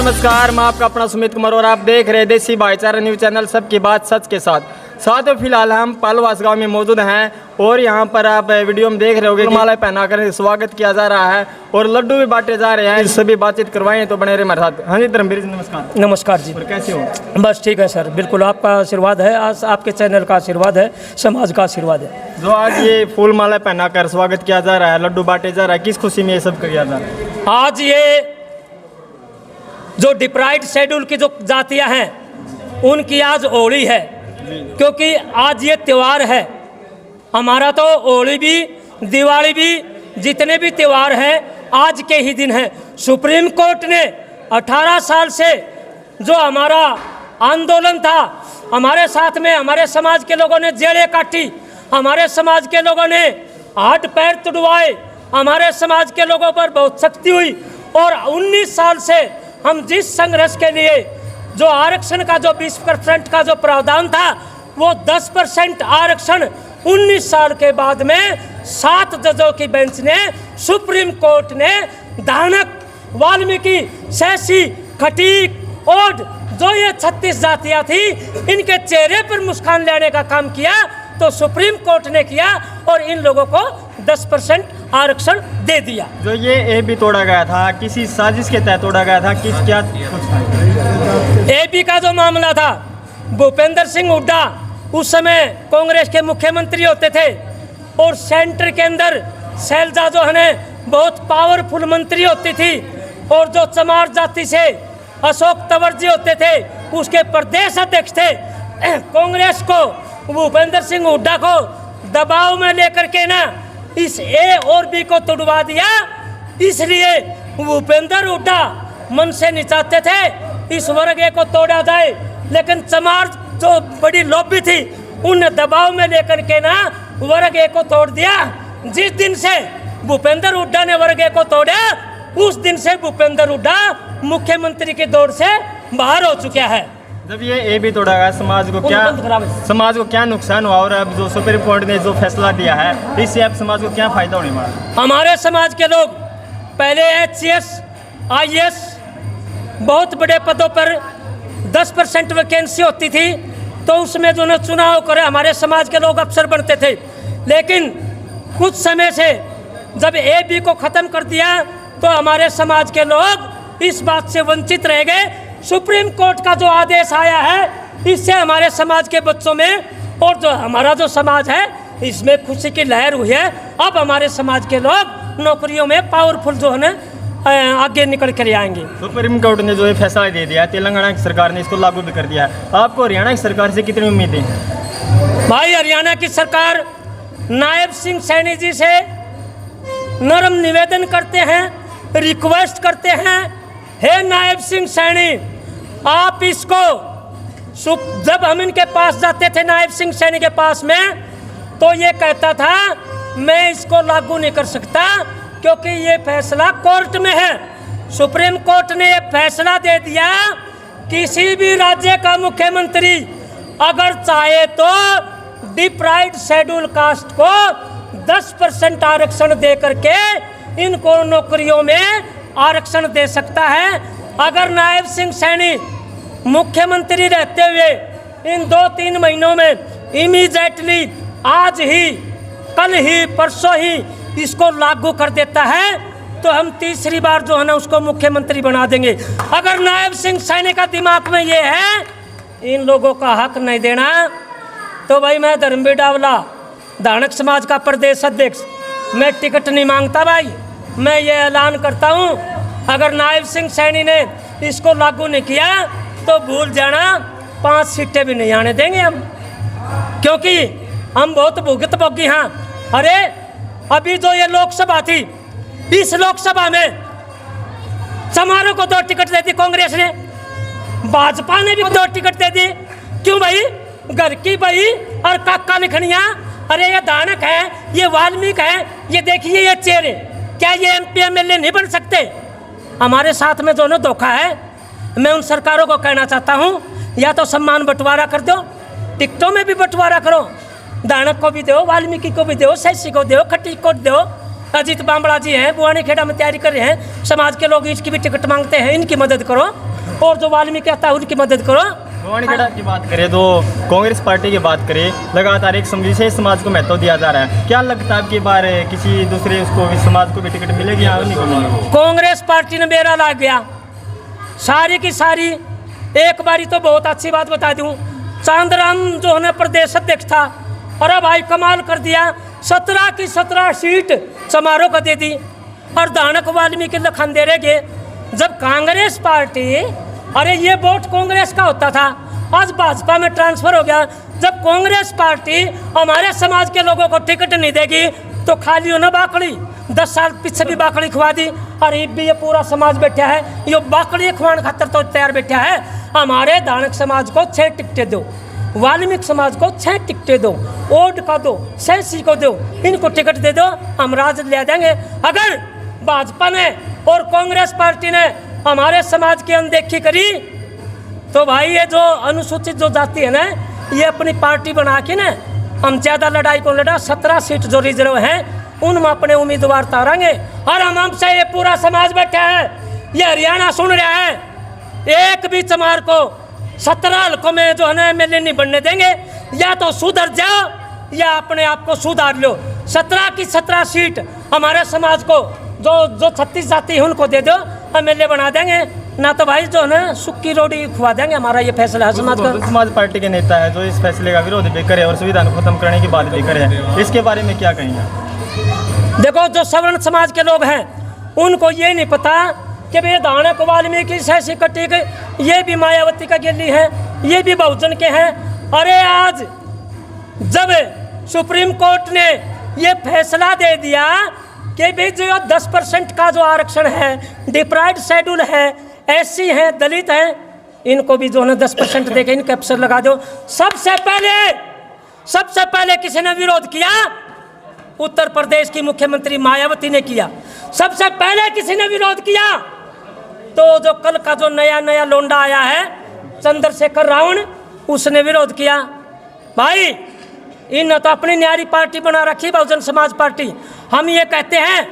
नमस्कार, मैं आपका अपना सुमित कुमार और आप देख रहे हैं देसी भाईचारा न्यूज चैनल सबकी बात सच के साथ में फिलहाल हम पालवास गांव में मौजूद हैं और यहां पर आप वीडियो में देख रहे होंगे माला पहनाकर स्वागत किया जा रहा है और लड्डू भी बांटे जा रहे हैं। सभी बातचीत करवाएं तो बने रहे हमारे साथ। हाँ जी धर्मवीर जी नमस्कार। नमस्कार जी। और कैसे हो? बस ठीक है सर, बिल्कुल आपका आशीर्वाद है, आज आपके चैनल का आशीर्वाद है, समाज का आशीर्वाद है। जो आज ये फूल माला पहनाकर स्वागत किया जा रहा है, लड्डू बांटे जा रहा है, किस खुशी में ये सब किया जा रहा है? आज ये जो डिप्राइड शेड्यूल की जो जातियां हैं उनकी आज होली है, क्योंकि आज ये त्यौहार है। हमारा तो होली भी दिवाली भी जितने भी त्यौहार हैं आज के ही दिन हैं। सुप्रीम कोर्ट ने 18 साल से जो हमारा आंदोलन था, हमारे साथ में हमारे समाज के लोगों ने जेलें काटी, हमारे समाज के लोगों ने हाथ पैर तुड़वाए, हमारे समाज के लोगों पर बहुत सख्ती हुई और 19 साल से हम जिस संघर्ष के लिए जो आरक्षण का जो 20% का जो प्रावधान था वो 10% आरक्षण 19 साल के बाद में 7 जजों की बेंच ने, सुप्रीम कोर्ट ने धानक, वाल्मीकि, शैसी, खटीक और जो ये 36 जातियां थी इनके चेहरे पर मुस्कान लाने का काम किया तो सुप्रीम कोर्ट ने किया और इन लोगों को 10% आरक्षण दे दिया। जो ये भी तोड़ा गया था, किसी साजिश के तहत तोड़ा गया था, किस क्या कुछ? एपी का जो मामला था, भूपेंद्र सिंह हुड्डा उस समय कांग्रेस के मुख्यमंत्री होते थे और सेंटर के अंदर शैलजा जो है बहुत पावरफुल मंत्री होती थी और जो चमार जाति से अशोक तंवर जी होते थे उसके प्रदेश अध्यक्ष थे। कांग्रेस को भूपेंद्र सिंह हुड्डा को दबाव में लेकर के ना इस ए और बी को तुड़वा दिया, इसलिए भूपेंद्र हुड्डा मन से नहीं चाहते थे इस वर्ग ए को तोड़ा जाए, लेकिन चमार जो बड़ी लॉबी थी उन दबाव में लेकर के ना वर्ग ए को तोड़ दिया। जिस दिन से भूपेंद्र हुड्डा ने वर्ग ए को तोड़ा उस दिन से भूपेंद्र हुड्डा मुख्यमंत्री की दौड़ से बाहर हो चुका है। जब ये भी तोड़ा गया, समाज को क्या नुकसान हुआ और अब जो सुप्रीम कोर्ट ने जो फैसला दिया है इससे अब समाज को क्या फायदा होने वाला? हमारे समाज के लोग पहले HCS, IAS बहुत बड़े पदों पर 10% वैकेंसी होती थी तो उसमें जो चुनाव करे हमारे समाज के लोग अफसर बनते थे, लेकिन कुछ समय से जब AB को ख़त्म कर दिया तो हमारे समाज के लोग इस बात से वंचित रह गए। सुप्रीम कोर्ट का जो आदेश आया है इससे हमारे समाज के बच्चों में और जो हमारा जो समाज है इसमें खुशी की लहर हुई है। अब हमारे समाज के लोग नौकरियों में पावरफुल जो है आगे निकल कर आएंगे। सुप्रीम कोर्ट ने जो ये फैसला दे दिया, तेलंगाना की सरकार ने इसको लागू भी कर दिया है, आपको हरियाणा की सरकार से कितनी उम्मीदें हैं? भाई हरियाणा की सरकार नायब सिंह सैनी जी से नरम निवेदन करते हैं, रिक्वेस्ट करते हैं, हे नायब सिंह सैनी आप इसको, जब हम इनके पास जाते थे नायब सिंह सैनी के पास में तो ये कहता था मैं इसको लागू नहीं कर सकता क्योंकि ये फैसला कोर्ट में है। सुप्रीम कोर्ट ने ये फैसला दे दिया किसी भी राज्य का मुख्यमंत्री अगर चाहे तो डिप्राइड शेड्यूल कास्ट को 10% आरक्षण दे करके इनको नौकरियों में आरक्षण दे सकता है। अगर नायब सिंह सैनी मुख्यमंत्री रहते हुए इन 2-3 महीनों में इमीडिएटली आज ही, कल ही, परसों ही इसको लागू कर देता है तो हम तीसरी बार जो है ना उसको मुख्यमंत्री बना देंगे। अगर नायब सिंह सैनी का दिमाग में ये है इन लोगों का हक नहीं देना तो भाई मैं धर्मवीर डावला, धानक समाज का प्रदेश अध्यक्ष, मैं टिकट नहीं मांगता भाई। मैं ये ऐलान करता हूँ अगर नायब सिंह सैनी ने इसको लागू नहीं किया तो भूल जाना 5 सीटें भी नहीं आने देंगे हम, क्योंकि हम बहुत भुगत भोगी। हाँ, अरे अभी जो ये लोकसभा थी इस लोकसभा में समारोह को 2 टिकट दे दी कांग्रेस ने, भाजपा ने भी 2 टिकट दे दी। क्यों भाई? घर की बही और काका निखनिया, अरे ये धानक है, ये वाल्मीकि है, ये देखिए ये चेहरे, क्या ये MP MLA नहीं बन सकते? हमारे साथ में दोनों धोखा है। मैं उन सरकारों को कहना चाहता हूँ या तो सम्मान बंटवारा कर दो, टिकटों में भी बंटवारा करो, धानक को भी दो, वाल्मीकि को भी दो, शैसी को दो, खटीक को दो, अजीत बांबड़ा जी हैं बुआनी खेड़ा में तैयारी कर रहे हैं, समाज के लोग इसकी भी टिकट मांगते हैं, इनकी मदद करो। और जो वाल्मीकि आता है उनकी मदद करो। भवानीगढ़ की बात करें तो कांग्रेस पार्टी की बात करें, लगातार एक विशेष समाज को महत्व दिया जा रहा है। क्या लगता है आपकी बार किसी दूसरे उसको समाज को भी टिकट मिलेगी या नहीं मिलेगी? कांग्रेस पार्टी ने मेरा ला गया सारी की सारी। एक बारी तो बहुत अच्छी बात बता दूं, चांदराम जो है प्रदेश अध्यक्ष था, अरे भाई कमाल कर दिया, 17 की 17 सीट चमारों को दे दी और दानक वाल्मीकि लखन दे रहे। जब कांग्रेस पार्टी, अरे ये वोट कांग्रेस का होता था, आज भाजपा में ट्रांसफर हो गया। जब कांग्रेस पार्टी हमारे समाज के लोगों को टिकट नहीं देगी तो खाली हो ना बाकड़ी। 10 साल पीछे भी बाकड़ी खुआ दी, और अब भी ये पूरा समाज बैठा है, ये बाकड़ी खुआने खातर तो तैयार बैठा है। हमारे दानक समाज को 6 टिकटें दो, वाल्मीकि समाज को 6 टिकटें दो, ओड का दो, सैसी को दो, इनको टिकट दे दो, हम राज ले देंगे। अगर भाजपा ने और कांग्रेस पार्टी ने हमारे समाज की अनदेखी करी तो भाई ये जो अनुसूचित जो जाति है ना, ये अपनी पार्टी बना के ना हम ज़्यादा लड़ाई को लड़ा। 17 सीट जो रिजर्व हैं उनमें अपने उम्मीदवार तारेंगे। और हमसे ये पूरा समाज बैठा है, ये हरियाणा सुन रहा है, एक भी चमार को 17 हल्कों में जो है ना MLA नहीं बनने देंगे। या तो सुधर जाओ या अपने आप को सुधार लो। 17 की 17 सीट हमारे समाज को जो 36 जाति है उनको दे दो, MLA बना देंगे, ना तो भाई जो है ना सुक्की रोटी खुआ देंगे। हमारा ये फैसला है समाज का। समाज पार्टी के नेता है जो इस फैसले का विरोध भी करे और संविधान को खत्म करने की बात भी करे, इसके बारे में क्या कहेंगे? देखो, जो सवर्ण समाज के लोग हैं उनको ये नहीं पता कि भाई दानक वाल्मीकि सैसी कटिक ये भी मायावती का गिल्ली है, ये भी बहुजन के हैं। अरे आज जब सुप्रीम कोर्ट ने ये फैसला दे दिया कि भाई जो 10% का जो आरक्षण है, डिप्राइव्ड शेड्यूल है, SC हैं, दलित हैं, इनको भी जो है 10% देके इनके अफसर लगा दो। सबसे पहले किसी ने विरोध किया? उत्तर प्रदेश की मुख्यमंत्री मायावती ने किया। सबसे पहले किसी ने विरोध किया तो जो कल का जो नया लोंडा आया है चंद्रशेखर रावण, उसने विरोध किया। भाई इन तो अपनी न्यारी पार्टी बना रखी बहुजन समाज पार्टी। हम ये कहते हैं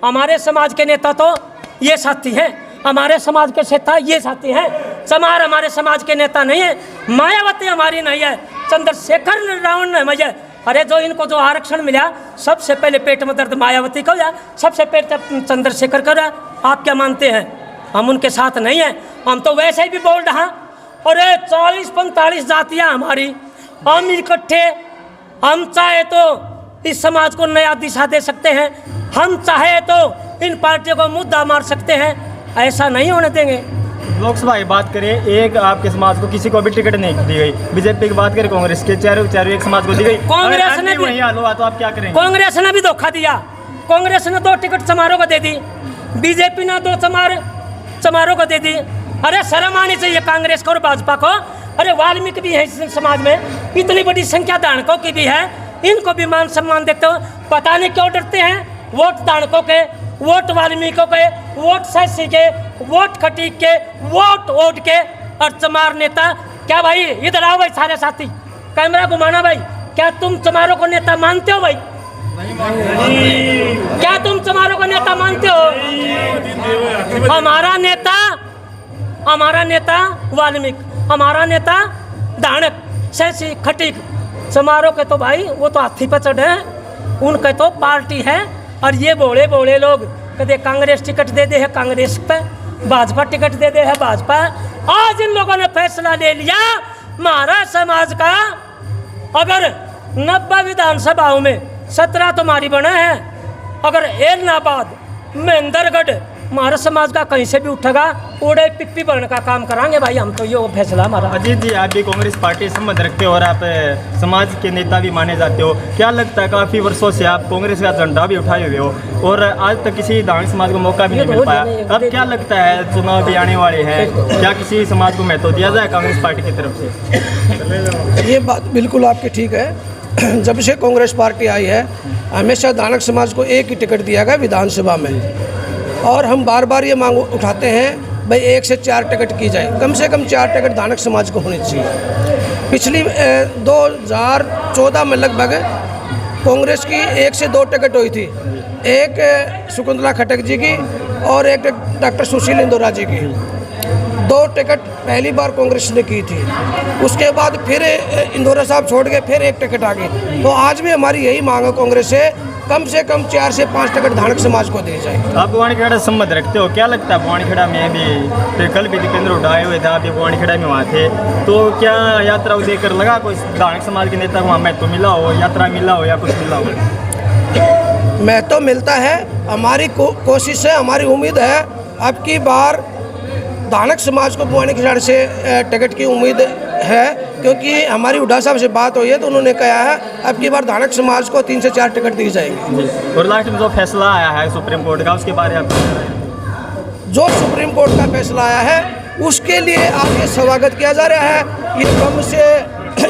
हमारे समाज के नेता तो ये साथी हैं, हमारे समाज के नेता ये साथी हैं, चमार हमारे समाज के नेता नहीं है, मायावती हमारी नहीं है, चंद्रशेखर रावण नहीं है। अरे जो इनको जो आरक्षण मिला, सबसे पहले पेट में दर्द मायावती को या सबसे पहले चंद्रशेखर को। आप क्या मानते हैं हम उनके साथ नहीं हैं? हम तो वैसे ही भी बोल रहा। अरे 40-45 जातियाँ हमारी, हम इकट्ठे, हम चाहे तो इस समाज को नया दिशा दे सकते हैं, हम चाहे तो इन पार्टियों को मुद्दा मार सकते हैं, ऐसा नहीं होने देंगे। लोकसभा की बात करें, एक आपके समाज को किसी को भी टिकट नहीं दी गई। बीजेपी की बात करें, कांग्रेस के चारों एक समाज को दी गई। कांग्रेस ने भी तो आप क्या करेंगे? कांग्रेस ने भी धोखा दिया। कांग्रेस ने 2 टिकट चमारों को दे दी, बीजेपी ने 2 चमारों को दे दी। अरे शर्म आनी चाहिए कांग्रेस को और भाजपा को। अरे वाल्मीकि भी है इस समाज में, इतनी बड़ी संख्या दानकों की भी है, इनको भी मान सम्मान देते हो। पता नहीं क्यों डरते हैं वोट दानकों के, वोट वाल्मीकियों के, वोट सैसी के, वोट खटीक के, वोट ओट के। और चमार नेता क्या भाई? इधर आओ भाई सारे साथी, कैमरा घुमाना भाई। क्या तुम चमारों को नेता मानते हो भाई? क्या तुम चमारों को नेता मानते हो? हमारा नेता वाल्मीकि, हमारा नेता दानक, सैसी, खटीक। चमारों के तो भाई वो तो हाथी पर चढ़े हैं, उनके तो पार्टी है। और ये बोले लोग कदे कांग्रेस टिकट दे दे है कांग्रेस पे, भाजपा टिकट दे दे है भाजपा। आज इन लोगों ने फैसला ले लिया महाराज समाज का, अगर 90 विधानसभाओं में 17 तुम्हारी बने हैं, अगर एलनाबाद, महेंद्रगढ़ हमारा समाज का कहीं से भी उठेगा, उड़े पिप्पी बनने का काम कराएंगे भाई हम तो। ये फैसला हमारा। अजीत जी, आप भी कांग्रेस पार्टी से संबंध रखते हो और आप समाज के नेता भी माने जाते हो। क्या लगता है काफ़ी वर्षों से आप कांग्रेस का झंडा भी उठाए हुए हो और आज तक किसी दानक समाज को मौका भी नहीं मिल पाया। अब क्या लगता है चुनाव भी आने वाले हैं, क्या किसी समाज को महत्व दिया जाए कांग्रेस पार्टी की तरफ से? ये बात बिल्कुल आपकी ठीक है। जब से कांग्रेस पार्टी आई है हमेशा दानक समाज को एक ही टिकट दिया गया विधानसभा में, और हम बार बार ये मांग उठाते हैं भाई 1 से 4 टिकट की जाए, कम से कम 4 टिकट दानक समाज को होनी चाहिए। पिछली 2014 में लगभग कांग्रेस की 1 से 2 टिकट हुई थी, एक शकुंतला खट्टक जी की और एक डॉक्टर सुशील इंदौरा जी की। 2 टिकट पहली बार कांग्रेस ने की थी, उसके बाद फिर इंदौरा साहब छोड़ के फिर 1 टिकट आ गई। तो आज भी हमारी यही मांग है कांग्रेस से कम 4 से 5 टिकट धानक समाज को दी जाए। आप बुवानीखेड़ा से संबंध रखते हो, क्या लगता है बुवानीखेड़ा में भी तो कल भी दीपेंद्र उठाए हुए थे, आप भी बुवानीखेड़ा में वहाँ थे, तो क्या यात्रा को देखकर लगा कोई धानक समाज के नेता को वहाँ महत्व मिला हो, यात्रा मिला हो या कुछ मिला हो? महत्व मिलता है, हमारी कोशिश है, हमारी उम्मीद है अब की बार धानक समाज को बुवानीखेड़ा से टिकट की उम्मीद है, क्योंकि हमारी हुड्डा साहब से बात हुई है तो उन्होंने कहा है अब की बार धानक समाज को 3 से 4 टिकट दी जाएगी। और लास्ट में जो फैसला आया है सुप्रीम कोर्ट का, उसके बारे में आप क्या कह रहे हैं? जो सुप्रीम कोर्ट का फैसला आया है उसके लिए आगे स्वागत किया जा रहा है। ये गम से,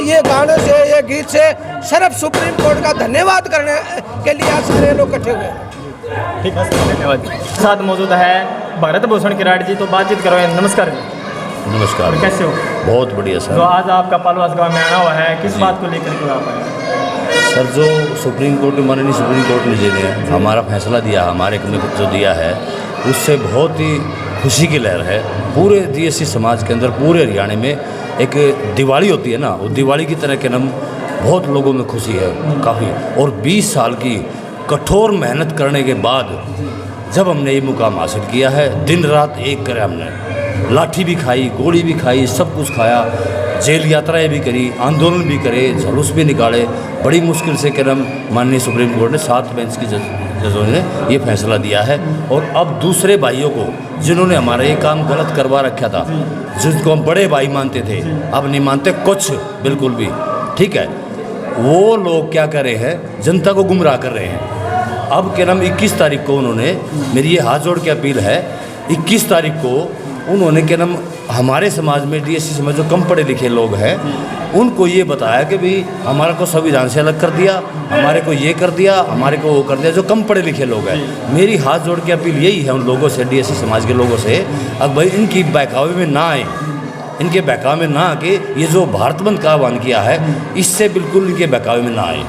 ये गाने से, ये गीत से सिर्फ सुप्रीम कोर्ट का धन्यवाद करने के लिए आज सारे लोग इकट्ठे हुए हैं। ठीक है, धन्यवाद। साथ मौजूद है भरत भूषण किराड़ जी, तो बातचीत करो। नमस्कार जी। नमस्कार। कैसे हो? बहुत बढ़िया सर। तो आज आपका पालवास गाँव में आना हुआ है, किस बात को लेकर के आप आए? सर जो सुप्रीम कोर्ट माननीय सुप्रीम कोर्ट ने हमारा फैसला दिया, हमारे को जो दिया है उससे बहुत ही खुशी की लहर है। पूरे DSC समाज के अंदर, पूरे हरियाणा में एक दिवाली होती है ना, वो दिवाली की तरह के नाम बहुत लोगों में खुशी है काफ़ी। और 20 साल की कठोर मेहनत करने के बाद जब हमने ये मुकाम हासिल किया है, दिन रात एक करे हमने, लाठी भी खाई, गोली भी खाई, सब कुछ खाया, जेल यात्राएं भी करी, आंदोलन भी करे, जुलूस भी निकाले, बड़ी मुश्किल से करम माननीय सुप्रीम कोर्ट ने 7 बेंच की जजों ने ये फैसला दिया है। और अब दूसरे भाइयों को जिन्होंने हमारा ये काम गलत करवा रखा था, जिसको हम बड़े भाई मानते थे, अब नहीं मानते कुछ बिल्कुल भी, ठीक है, वो लोग क्या कर रहे हैं, जनता को गुमराह कर रहे हैं। अब क्या नाम 21 तारीख को उन्होंने, मेरी ये हाथ जोड़ के अपील है, 21 तारीख को उन्होंने क्या नाम हमारे समाज में DSC समाज जो कम पढ़े लिखे लोग हैं उनको ये बताया कि भाई हमारे को संविधान से अलग कर दिया, हमारे को ये कर दिया, हमारे को वो कर दिया, जो कम पढ़े लिखे लोग हैं। मेरी हाथ जोड़ के अपील यही है उन लोगों से, DSC समाज के लोगों से, अब भाई इनकी बहकावे में ना आए, इनके बहकावे में ना आके ये जो भारत बंद का आह्वान किया है इससे बिल्कुल इनके बहकावे में ना आए,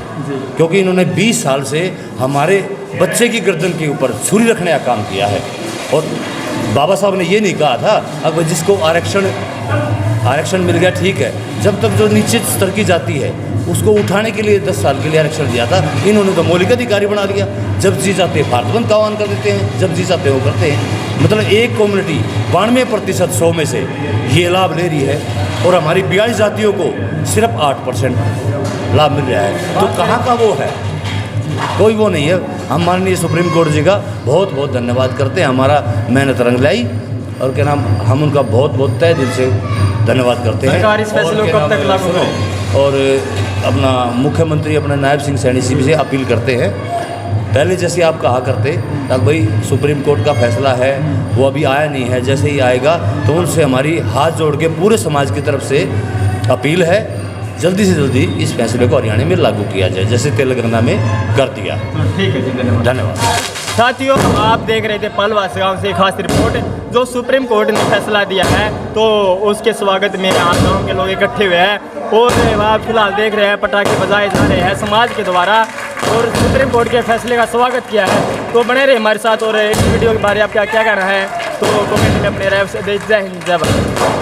क्योंकि इन्होंने 20 साल से हमारे बच्चे की गर्दन के ऊपर छुरी रखने का काम किया है। और बाबा साहब ने ये नहीं कहा था अब जिसको आरक्षण मिल गया ठीक है, जब तक जो नीचे स्तर की जाति है उसको उठाने के लिए 10 साल के लिए आरक्षण दिया था, इन्होंने तो मौलिक अधिकारी बना दिया। जब जी जाते हैं भारत बंद का आह्वान कर देते हैं, जब जी जाते हैं वो करते हैं। मतलब एक कम्युनिटी 92% 100 में से ये लाभ ले रही है और हमारी 42 जातियों को सिर्फ 8% लाभ मिल रहा है। तो कहाँ का वो है? कोई वो नहीं है। हम माननीय सुप्रीम कोर्ट जी का बहुत बहुत धन्यवाद करते हैं, हमारा मेहनत रंग लाई, और क्या नाम हम उनका बहुत बहुत तहे दिल से धन्यवाद करते हैं। सरकार इस फैसले को कब तक लागू करेगी? और अपना मुख्यमंत्री अपने नायब सिंह सैनी जी से अपील करते हैं, पहले जैसे आप कहा करते तब भाई सुप्रीम कोर्ट का फैसला है वो अभी आया नहीं है, जैसे ही आएगा तो उनसे हमारी हाथ जोड़ के पूरे समाज की तरफ से अपील है जल्दी से जल्दी इस फैसले को हरियाणा में लागू किया जाए, जैसे तेलंगाना में कर दिया। ठीक है जी, धन्यवाद। धन्यवाद। साथियों, आप देख रहे थे पलवास गांव से खास रिपोर्ट। जो सुप्रीम कोर्ट ने फैसला दिया है तो उसके स्वागत में आज गाँव के लोग इकट्ठे हुए हैं और वहाँ फिलहाल देख रहे हैं पटाखे बजाए जा रहे हैं समाज के द्वारा, और सुप्रीम कोर्ट के फैसले का स्वागत किया है। तो बने रहे हमारे साथ, और इस वीडियो के बारे में आपका क्या कहना है तो कमेंट में अपने राय से दे। जय हिंद, जय भारत।